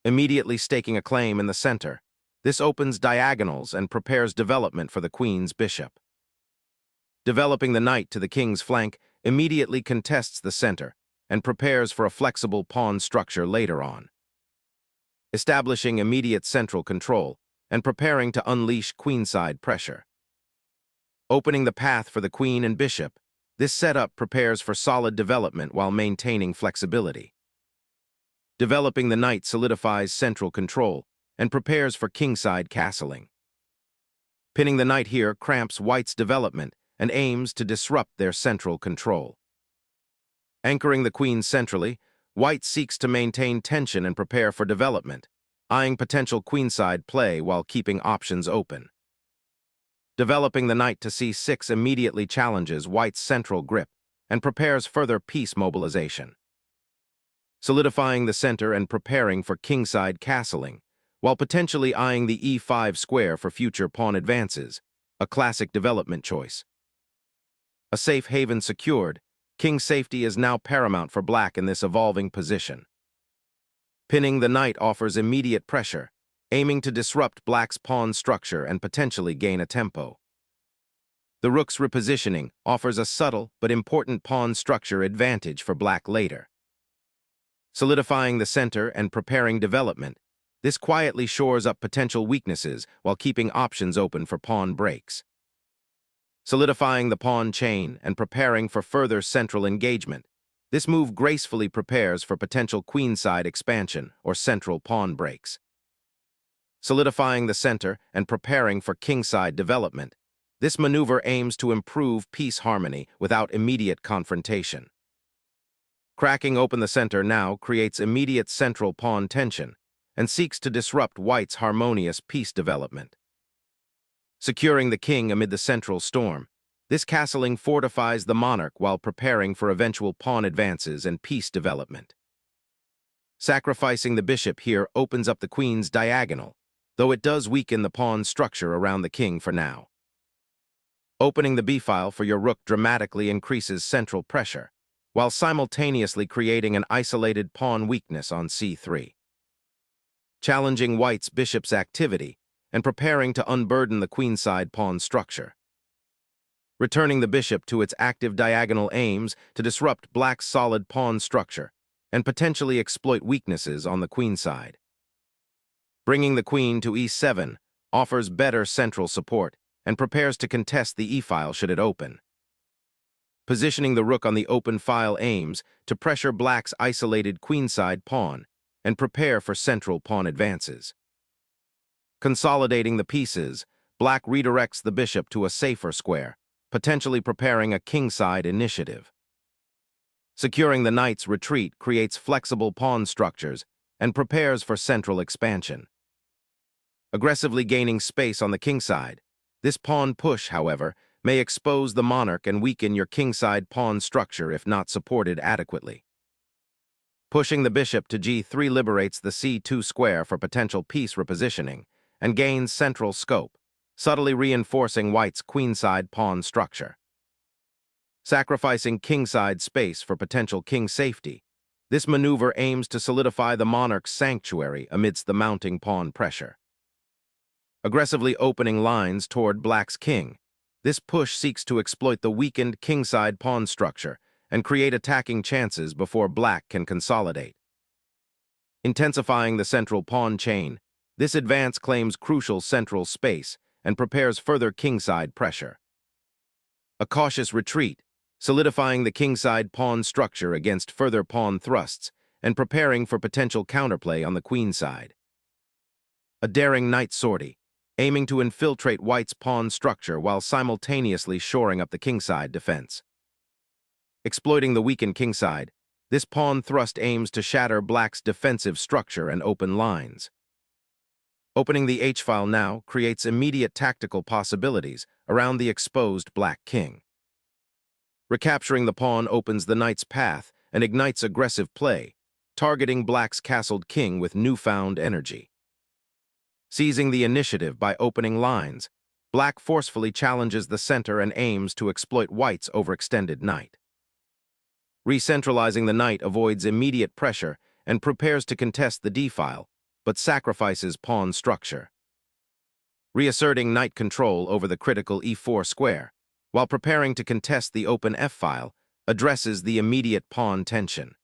immediately staking a claim in the center. This opens diagonals and prepares development for the queen's bishop. Developing the knight to the king's flank immediately contests the center and prepares for a flexible pawn structure later on. Establishing immediate central control and preparing to unleash queenside pressure. Opening the path for the queen and bishop, this setup prepares for solid development while maintaining flexibility. Developing the knight solidifies central control and prepares for kingside castling. Pinning the knight here cramps white's development and aims to disrupt their central control. Anchoring the queen centrally, white seeks to maintain tension and prepare for development, eyeing potential queenside play while keeping options open. Developing the knight to c6 immediately challenges white's central grip and prepares further piece mobilization. Solidifying the center and preparing for kingside castling, while potentially eyeing the e5 square for future pawn advances, a classic development choice. A safe haven secured, king safety is now paramount for black in this evolving position. Pinning the knight offers immediate pressure, aiming to disrupt black's pawn structure and potentially gain a tempo. The rook's repositioning offers a subtle but important pawn structure advantage for black later. Solidifying the center and preparing development, this quietly shores up potential weaknesses while keeping options open for pawn breaks. Solidifying the pawn chain and preparing for further central engagement, this move gracefully prepares for potential queenside expansion or central pawn breaks. Solidifying the center and preparing for kingside development, this maneuver aims to improve piece harmony without immediate confrontation. Cracking open the center now creates immediate central pawn tension and seeks to disrupt white's harmonious piece development. Securing the king amid the central storm, this castling fortifies the monarch while preparing for eventual pawn advances and piece development. Sacrificing the bishop here opens up the queen's diagonal, though it does weaken the pawn structure around the king for now. Opening the b-file for your rook dramatically increases central pressure, while simultaneously creating an isolated pawn weakness on c3. Challenging white's bishop's activity and preparing to unburden the queenside pawn structure. Returning the bishop to its active diagonal aims to disrupt black's solid pawn structure and potentially exploit weaknesses on the queenside. Bringing the queen to e7 offers better central support and prepares to contest the e-file should it open. Positioning the rook on the open file aims to pressure black's isolated queenside pawn and prepare for central pawn advances. Consolidating the pieces, black redirects the bishop to a safer square, potentially preparing a kingside initiative. Securing the knight's retreat creates flexible pawn structures and prepares for central expansion. Aggressively gaining space on the kingside, this pawn push, however, may expose the monarch and weaken your kingside pawn structure if not supported adequately. Pushing the bishop to g3 liberates the c2 square for potential piece repositioning and gains central scope, subtly reinforcing white's queenside pawn structure. Sacrificing kingside space for potential king safety, this maneuver aims to solidify the monarch's sanctuary amidst the mounting pawn pressure. Aggressively opening lines toward black's king, this push seeks to exploit the weakened kingside pawn structure and create attacking chances before black can consolidate. Intensifying the central pawn chain, this advance claims crucial central space and prepares further kingside pressure. A cautious retreat, solidifying the kingside pawn structure against further pawn thrusts and preparing for potential counterplay on the queenside. A daring knight sortie, aiming to infiltrate white's pawn structure while simultaneously shoring up the kingside defense. Exploiting the weakened kingside, this pawn thrust aims to shatter black's defensive structure and open lines. Opening the h-file now creates immediate tactical possibilities around the exposed black king. Recapturing the pawn opens the knight's path and ignites aggressive play, targeting black's castled king with newfound energy. Seizing the initiative by opening lines, black forcefully challenges the center and aims to exploit white's overextended knight. Recentralizing the knight avoids immediate pressure and prepares to contest the d-file, but sacrifices pawn structure. Reasserting knight control over the critical e4 square, while preparing to contest the open f-file, addresses the immediate pawn tension.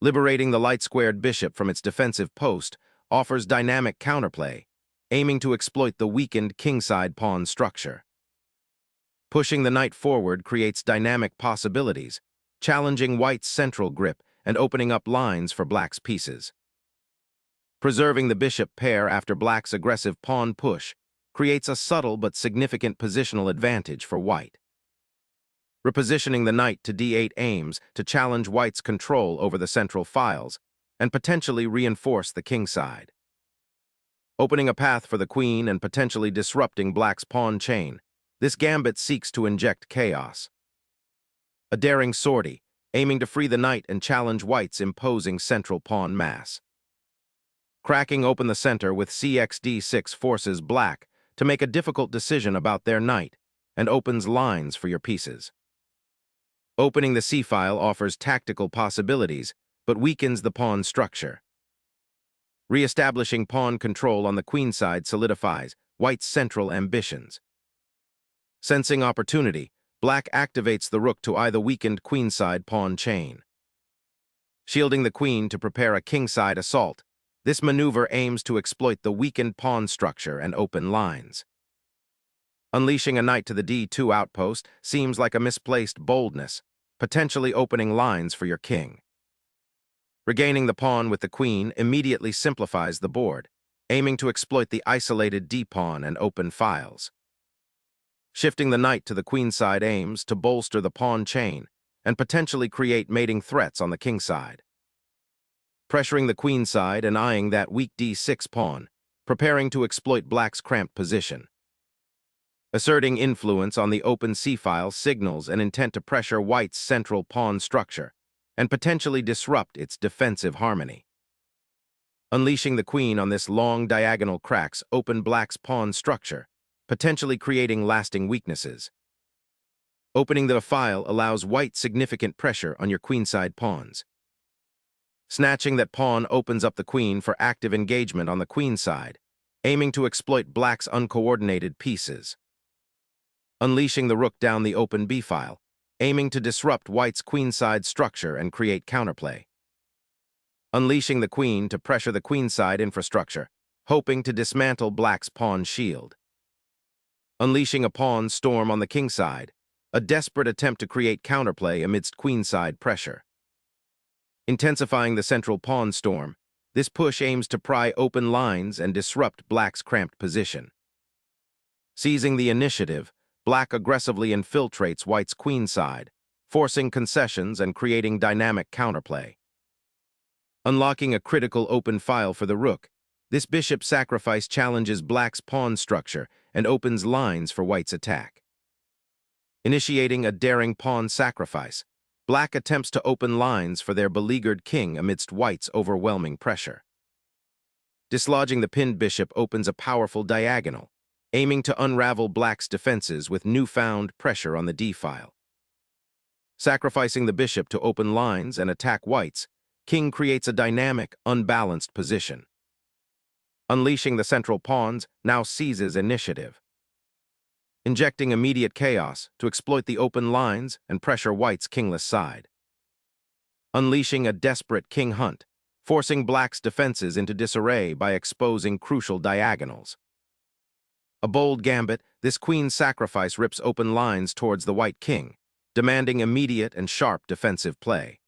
Liberating the light-squared bishop from its defensive post offers dynamic counterplay, aiming to exploit the weakened kingside pawn structure. Pushing the knight forward creates dynamic possibilities, challenging white's central grip and opening up lines for black's pieces. Preserving the bishop pair after black's aggressive pawn push creates a subtle but significant positional advantage for white. Repositioning the knight to d8 aims to challenge white's control over the central files and potentially reinforce the kingside. Opening a path for the queen and potentially disrupting black's pawn chain, this gambit seeks to inject chaos. A daring sortie, aiming to free the knight and challenge white's imposing central pawn mass. Cracking open the center with cxd6 forces black to make a difficult decision about their knight and opens lines for your pieces. Opening the c-file offers tactical possibilities, but weakens the pawn structure. Re-establishing pawn control on the queenside solidifies white's central ambitions. Sensing opportunity, black activates the rook to eye the weakened queenside pawn chain. Shielding the queen to prepare a kingside assault, this maneuver aims to exploit the weakened pawn structure and open lines. Unleashing a knight to the d2 outpost seems like a misplaced boldness, potentially opening lines for your king. Regaining the pawn with the queen immediately simplifies the board, aiming to exploit the isolated d-pawn and open files. Shifting the knight to the queenside aims to bolster the pawn chain and potentially create mating threats on the kingside. Pressuring the queenside and eyeing that weak d6 pawn, preparing to exploit black's cramped position. Asserting influence on the open c-file signals an intent to pressure white's central pawn structure and potentially disrupt its defensive harmony. Unleashing the queen on this long diagonal cracks open black's pawn structure, potentially creating lasting weaknesses. Opening the file allows white significant pressure on your queenside pawns. Snatching that pawn opens up the queen for active engagement on the queenside, aiming to exploit black's uncoordinated pieces. Unleashing the rook down the open b-file, aiming to disrupt white's queenside structure and create counterplay. Unleashing the queen to pressure the queenside infrastructure, hoping to dismantle black's pawn shield. Unleashing a pawn storm on the kingside, a desperate attempt to create counterplay amidst queenside pressure. Intensifying the central pawn storm, this push aims to pry open lines and disrupt black's cramped position. Seizing the initiative, black aggressively infiltrates white's queenside, forcing concessions and creating dynamic counterplay. Unlocking a critical open file for the rook, this bishop sacrifice challenges black's pawn structure and opens lines for white's attack. Initiating a daring pawn sacrifice, black attempts to open lines for their beleaguered king amidst white's overwhelming pressure. Dislodging the pinned bishop opens a powerful diagonal, aiming to unravel black's defenses with newfound pressure on the d-file. Sacrificing the bishop to open lines and attack white's, king creates a dynamic, unbalanced position. Unleashing the central pawns now seizes initiative. Injecting immediate chaos to exploit the open lines and pressure white's kingless side. Unleashing a desperate king hunt, forcing black's defenses into disarray by exposing crucial diagonals. A bold gambit, this queen's sacrifice rips open lines towards the white king, demanding immediate and sharp defensive play.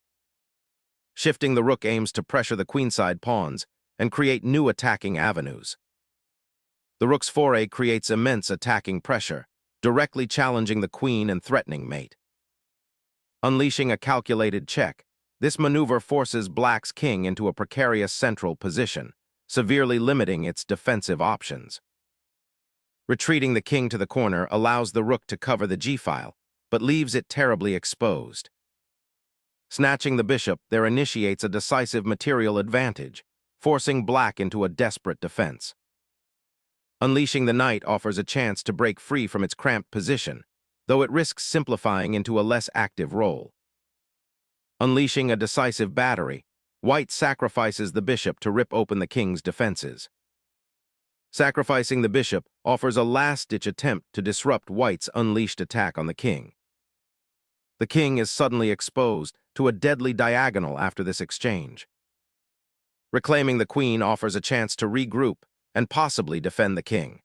Shifting the rook aims to pressure the queenside pawns and create new attacking avenues. The rook's foray creates immense attacking pressure, directly challenging the queen and threatening mate. Unleashing a calculated check, this maneuver forces black's king into a precarious central position, severely limiting its defensive options. Retreating the king to the corner allows the rook to cover the g-file, but leaves it terribly exposed. Snatching the bishop there initiates a decisive material advantage, forcing black into a desperate defense. Unleashing the knight offers a chance to break free from its cramped position, though it risks simplifying into a less active role. Unleashing a decisive battery, White sacrifices the bishop to rip open the king's defenses. Sacrificing the bishop offers a last-ditch attempt to disrupt White's unleashed attack on the king. The king is suddenly exposed to a deadly diagonal after this exchange. Reclaiming the queen offers a chance to regroup and possibly defend the king.